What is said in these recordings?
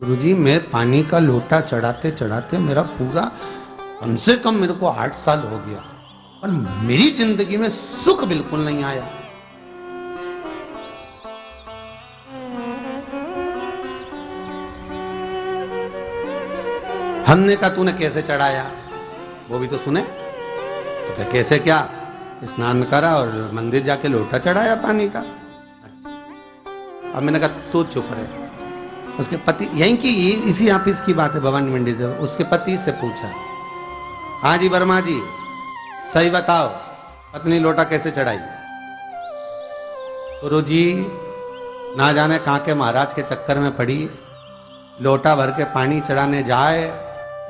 गुरुजी मैं पानी का लोटा चढ़ाते चढ़ाते मेरा पूरा कम से कम मेरे को 8 साल हो गया और मेरी जिंदगी में सुख बिल्कुल नहीं आया। हमने कहा तूने कैसे चढ़ाया, वो भी तो सुने। तो क्या कैसे, क्या स्नान करा और मंदिर जाके लोटा चढ़ाया पानी का। अब मैंने कहा तू चुप रहे। उसके पति, यहीं की इसी ऑफिस की बात है, भवानी मंडी से, उसके पति से पूछा, हाँ जी वर्मा जी सही बताओ पत्नी लोटा कैसे चढ़ाई। गुरु जी ना जाने कहाँ के महाराज के चक्कर में पड़ी, लोटा भर के पानी चढ़ाने जाए,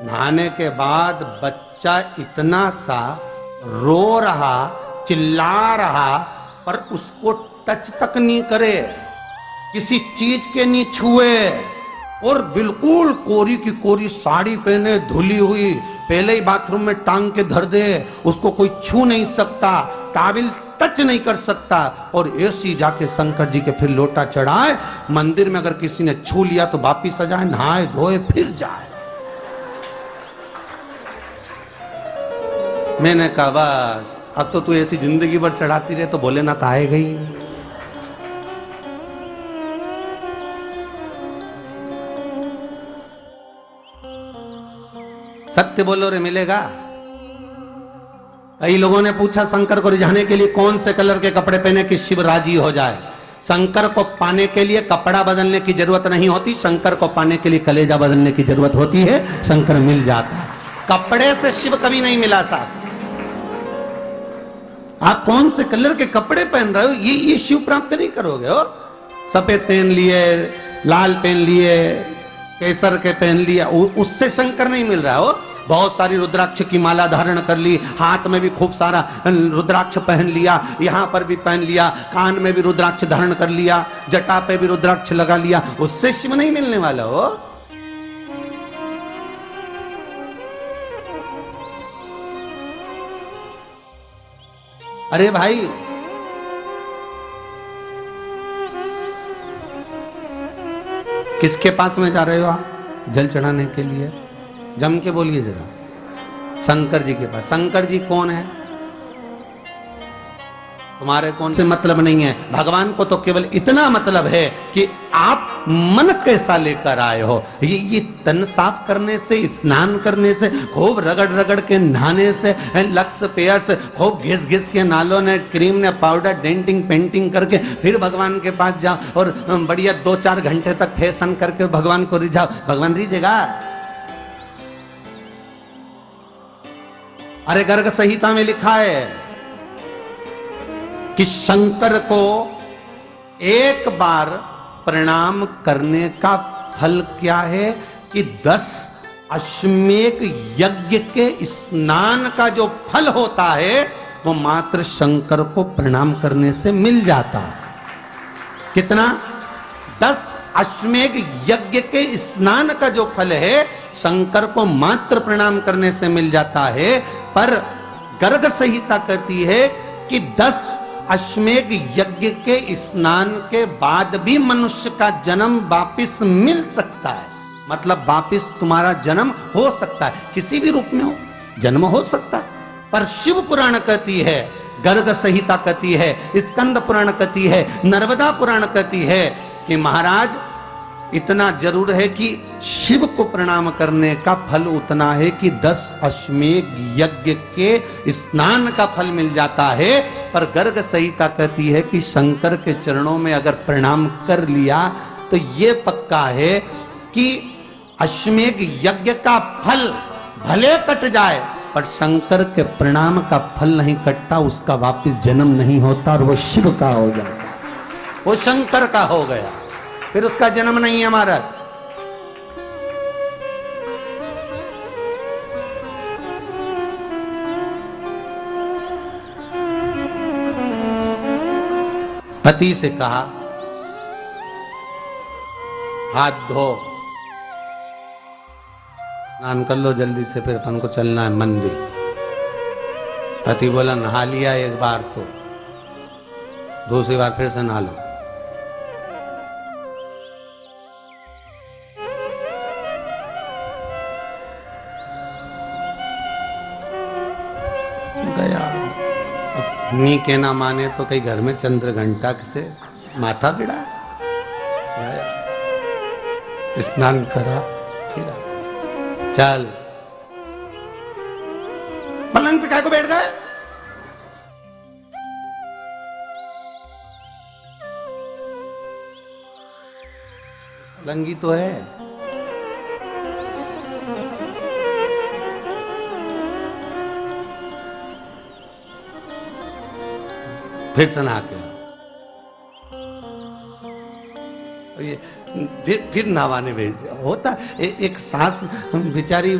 नहाने के बाद बच्चा इतना सा रो रहा, चिल्ला रहा, पर उसको टच तक नहीं करे, किसी चीज के नहीं छुए, और बिल्कुल कोरी की कोरी साड़ी पहने, धुली हुई, पहले ही बाथरूम में टांग के धर दे, उसको कोई छू नहीं सकता, टाविल टच नहीं कर सकता, और ऐसी जाके शंकर जी के फिर लोटा चढ़ाए। मंदिर में अगर किसी ने छू लिया तो वापिस आ जाए, नहाए धोए फिर जाए। मैंने कहा बस अब तो तू ऐसी जिंदगी भर चढ़ाती रहे तो भोलेनाथ आएगा ही। सत्य बोलो रे मिलेगा। कई लोगों ने पूछा शंकर को रिझाने के लिए कौन से कलर के कपड़े पहने कि शिव राजी हो जाए। शंकर को पाने के लिए कपड़ा बदलने की जरूरत नहीं होती, शंकर को पाने के लिए कलेजा बदलने की जरूरत होती है, शंकर मिल जाता है। कपड़े से शिव कभी नहीं मिला साहब। आप कौन से कलर के कपड़े पहन रहे हो, ये शिव प्राप्त नहीं करोगे हो। सफेद पहन लिए, लाल पहन लिए, केसर के पहन लिया, उससे शंकर नहीं मिल रहा हो। बहुत सारी रुद्राक्ष की माला धारण कर ली, हाथ में भी खूब सारा रुद्राक्ष पहन लिया, यहां पर भी पहन लिया, कान में भी रुद्राक्ष धारण कर लिया, जटा पे भी रुद्राक्ष लगा लिया, उससे शिव नहीं मिलने वाला हो। अरे भाई किसके पास में जा रहे हो आप जल चढ़ाने के लिए? जम के बोलिए जरा। शंकर जी के पास। शंकर जी कौन है? तुम्हारे कौन से मतलब नहीं है। भगवान को तो केवल इतना मतलब है कि आप मन कैसा लेकर आए हो। ये तन साफ करने से, स्नान करने से, खूब रगड़ रगड़ के नहाने से, लक्स पेयर से खूब घिस घिस के नालों ने, क्रीम ने, पाउडर, डेंटिंग पेंटिंग करके फिर भगवान के पास जाओ और बढ़िया 2-4 घंटे तक फैशन करके भगवान को रिझाओ। भगवान रिझेगा? अरे गर्ग संहिता में लिखा है कि शंकर को एक बार प्रणाम करने का फल क्या है कि 10 अश्वमेध यज्ञ के स्नान का जो फल होता है वो मात्र शंकर को प्रणाम करने से मिल जाता है। कितना? 10 अश्वमेध यज्ञ के स्नान का जो फल है शंकर को मात्र प्रणाम करने से मिल जाता है। पर गर्ग संहिता कहती है कि 10 अश्वमेध यज्ञ के स्नान के बाद भी मनुष्य का जन्म वापिस मिल सकता है। मतलब वापिस तुम्हारा जन्म हो सकता है, किसी भी रूप में हो, जन्म हो सकता है। पर शिव पुराण कहती है, गर्ग संहिता कहती है, स्कंद पुराण कहती है, नर्मदा पुराण कहती है कि महाराज इतना जरूर है कि शिव को प्रणाम करने का फल उतना है कि 10 अश्वमेध यज्ञ के स्नान का फल मिल जाता है। पर गर्ग संहिता कहती है कि शंकर के चरणों में अगर प्रणाम कर लिया तो ये पक्का है कि अश्वमेध यज्ञ का फल भले कट जाए पर शंकर के प्रणाम का फल नहीं कटता, उसका वापिस जन्म नहीं होता और वो शिव का हो जाता, वो शंकर का हो गया, फिर उसका जन्म नहीं है महाराज। पति से कहा हाथ धो, स्नान कर लो जल्दी से, फिर अपन को चलना है मंदिर। पति बोला नहा लिया एक बार तो दूसरी बार फिर से नहा लो। मी के ना माने तो कई घर में चंद्र घंटा से माथा गिरा, स्नान करा, फिर चल पलंग पे काय को बैठ गए? पलंगी तो है। फिर से नहा के ये फिर नहाने भेज दिया। होता एक सास बेचारी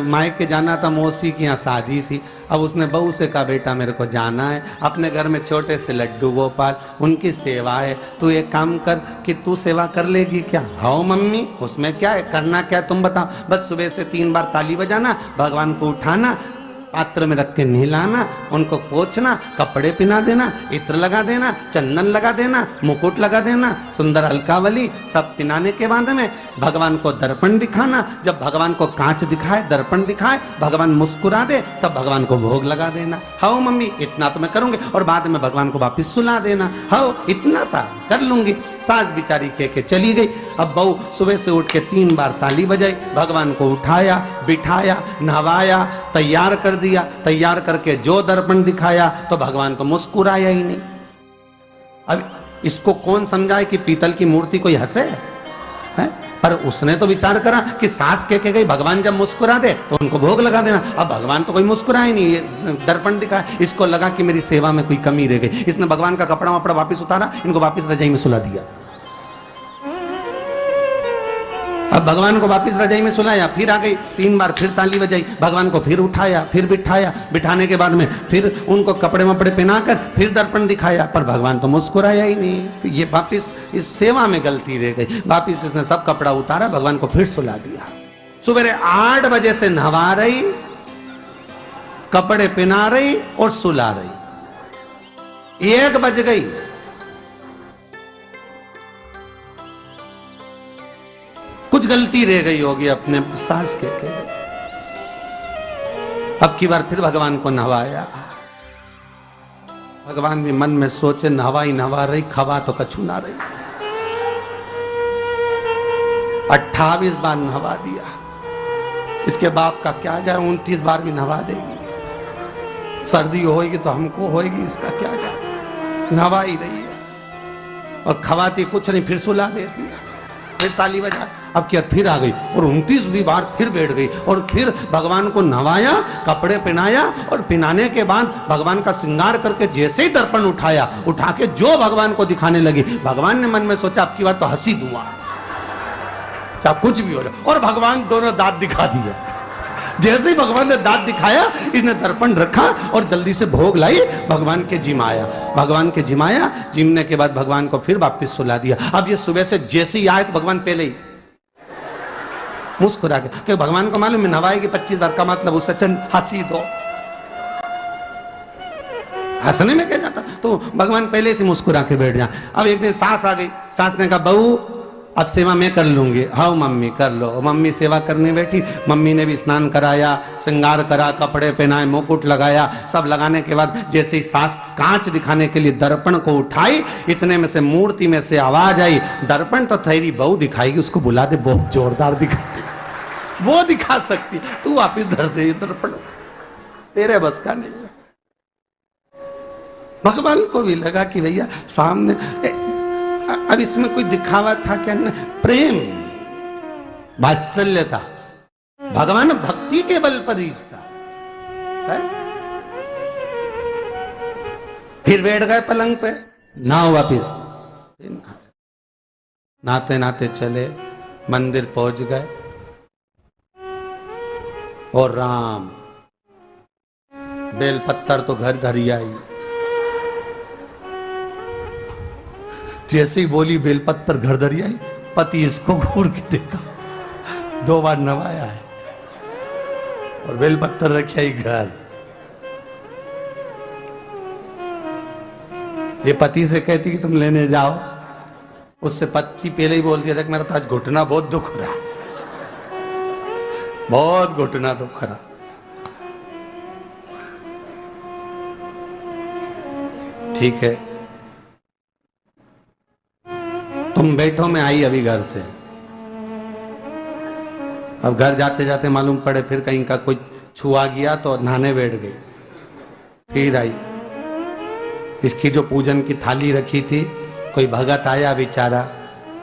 मायके जाना था, मौसी की यहाँ शादी थी। अब उसने बहू से कहा बेटा मेरे को जाना है, अपने घर में छोटे से लड्डू गोपाल, उनकी सेवा है, तू एक काम कर कि तू सेवा कर लेगी क्या? हाँ मम्मी, उसमें क्या है, करना क्या तुम बताओ। बस सुबह से 3 बार ताली बजाना, भगवान को उठाना, पात्र में रख के नहलाना, उनको पोंछना, कपड़े पहना देना, इत्र लगा देना, चंदन लगा देना, मुकुट लगा देना, सुंदर अलकावली सब पहनाने के बाद में भगवान को दर्पण दिखाना। जब भगवान को कांच दिखाए, दर्पण दिखाए, भगवान मुस्कुरा दे, तब भगवान को भोग लगा देना। हाँ मम्मी इतना तो मैं करूंगी, और बाद में भगवान को वापिस सुला देना। हाँ इतना सा कर लूंगी। सास बिचारी कह के चली गई। अब बहू सुबह से उठ के 3 बार ताली बजाई, भगवान को उठाया, बिठाया, नहवाया, तैयार कर दिया। तैयार करके जो दर्पण दिखाया तो भगवान तो मुस्कुराया ही नहीं। अब इसको कौन समझाए कि पीतल की मूर्ति कोई हंसे है? पर उसने तो विचार करा कि सास कह के गई भगवान जब मुस्कुरा दे तो उनको भोग लगा देना। अब भगवान तो कोई मुस्कुराए नहीं, ये दर्पण दिखा। इसको लगा कि मेरी सेवा में कोई कमी रह गई। इसने भगवान का कपड़ा वपड़ा वापस उतारा, इनको वापस रजाई में सुला दिया। अब भगवान को वापिस रजाई में सुलाया, फिर आ गई, 3 बार फिर ताली बजाई, भगवान को फिर उठाया, फिर बिठाया, बिठाने के बाद में फिर उनको कपड़े वपड़े पहनाकर फिर दर्पण दिखाया, पर भगवान तो मुस्कुराया ही नहीं। ये वापिस इस सेवा में गलती रह गई। वापिस इसने सब कपड़ा उतारा, भगवान को फिर सुला दिया। सुबह 8 बजे से नहवा रही, कपड़े पहना रही और सुला रही। 1 बज गई, कुछ गलती रह गई होगी अपने सास के। अब की बार फिर भगवान को नहवाया। भगवान भी मन में सोचे नहवाई नहवा रही, खवा तो कछु ना रही। 28 बार नहवा दिया। इसके बाप का क्या जाए, 29 बार भी नहवा देगी। सर्दी होगी तो हमको होगी, इसका क्या जाए। नहवा ही रही है और खवाती कुछ नहीं, फिर सुला देती है, फिर ताली बजा। अब क्या फिर आ गई और 29वीं बार फिर बैठ गई और फिर भगवान को नहवाया, कपड़े पहनाया और पहनाने के बाद भगवान का श्रृंगार करके जैसे ही दर्पण उठाया, उठा के जो भगवान को दिखाने लगी, भगवान ने मन में सोचा अब की बार तो हंसी दूंगा, चाहे कुछ भी हो जाए। और भगवान दोनों दांत दिखा दिया। जैसे ही भगवान ने दांत दिखाया, इसने दर्पण रखा और जल्दी से भोग लाई, भगवान के जिमाया। भगवान के जिमाया, जिमने के बाद भगवान को फिर वापस सुला दिया। अब ये सुबह से जैसे ही आए तो भगवान पहले ही मुस्कुरा के, क्योंकि भगवान को मालूम है नवाएगी 25 बार का मतलब उससे चंद हंसी दो, हंसने में क्या जाता। तो भगवान पहले से मुस्कुरा के बैठ जाए। अब एक दिन सास आ गई। सास ने कहा बहू अब सेवा मैं कर लूंगी। हाँ मम्मी कर लो। मम्मी सेवा करने बैठी। मम्मी ने भी स्नान कराया, श्रृंगार करा, कपड़े पहनाए, मुकुट लगाया। सब लगाने के बाद जैसे ही सास कांच दिखाने के लिए दर्पण को उठाई, इतने में से मूर्ति में से आवाज आई, दर्पण तो तेरी बहू दिखाएगी, उसको बुला दे, बहुत जोरदार दिखाती, वो दिखा सकती, तू वापिस धर दे दर्पण, तेरे बस का नहीं। भगवान को भी लगा कि भैया सामने, अब इसमें कोई दिखावा था क्या? प्रेम, वात्सल्य था। भगवान भक्ति के बल पर ही था। फिर बैठ गए पलंग पे, नाव वापिस। नाते नाते चले, मंदिर पहुंच गए और राम बेलपत्तर तो घर धरी आई। जैसे ही बोली बेलपत्तर घर धरी आई, पति इसको घूर के देखा, 2 बार नवाया है और बेलपत्तर रखी आई घर। ये पति से कहती कि तुम लेने जाओ, उससे पति पहले ही बोल दिया था कि मेरा तो आज घुटना बहुत दुख रहा, बहुत घुटना दुख रहा। ठीक है, तुम बैठो, मैं आई अभी घर से। अब घर जाते जाते मालूम पड़े फिर कहीं का कोई छुआ गया तो नहाने बैठ गई। फिर आई, इसकी जो पूजन की थाली रखी थी, कोई भगत आया बेचारा,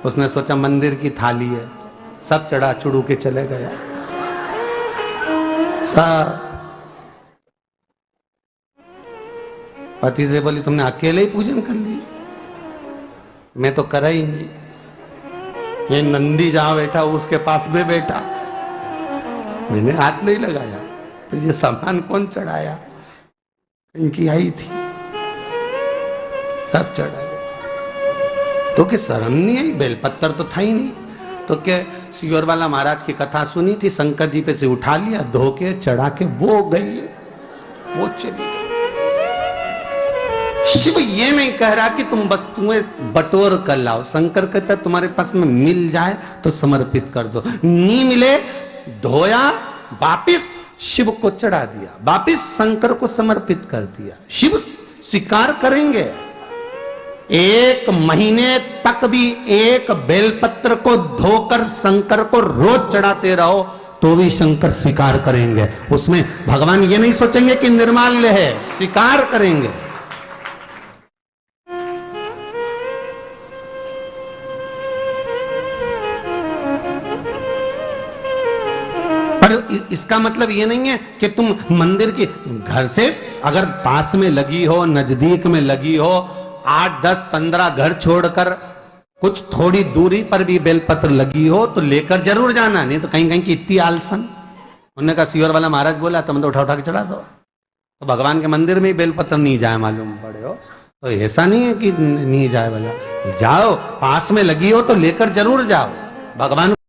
उसने सोचा मंदिर की थाली है, सब चढ़ा चुड़ू के चले गया सब। पति से बोली तुमने अकेले ही पूजन कर ली, मैं तो करा ही नहीं। ये नंदी जहां बैठा उसके पास में बैठा, मैंने हाथ नहीं लगाया। तो ये सामान कौन चढ़ाया, इनकी आई थी, सब चढ़ाया। तो कि शर्म नहीं आई, बेलपत्तर तो था ही नहीं। तो क्या सियोर वाला महाराज की कथा सुनी थी, शंकर जी पे से उठा लिया, धो के चढ़ा के वो गई, वो चली गई। शिव ये नहीं कह रहा कि तुम वस्तुएं बटोर कर लाओ, शंकर कहता तुम्हारे पास में मिल जाए तो समर्पित कर दो, नहीं मिले धोया, वापिस शिव को चढ़ा दिया, वापिस शंकर को समर्पित कर दिया। शिव स्वीकार करेंगे। एक महीने तक भी एक बेलपत्र को धोकर शंकर को रोज चढ़ाते रहो तो भी शंकर स्वीकार करेंगे। उसमें भगवान ये नहीं सोचेंगे कि निर्माल्य है, स्वीकार करेंगे। पर इसका मतलब ये नहीं है कि तुम मंदिर की, घर से अगर पास में लगी हो, नजदीक में लगी हो, 8, 10, 15 घर छोड़कर कुछ थोड़ी दूरी पर भी बेलपत्र लगी हो तो लेकर जरूर जाना, नहीं तो कहीं कहीं की इतनी आलसन। उन्होंने कहा सियोर वाला महाराज बोला तुम तो उठा उठा के चढ़ा दो, तो भगवान के मंदिर में ही बेलपत्र नहीं जाए मालूम पड़े हो, तो ऐसा नहीं है कि नहीं जाए, वाला जाओ, पास में लगी हो तो लेकर जरूर जाओ। भगवान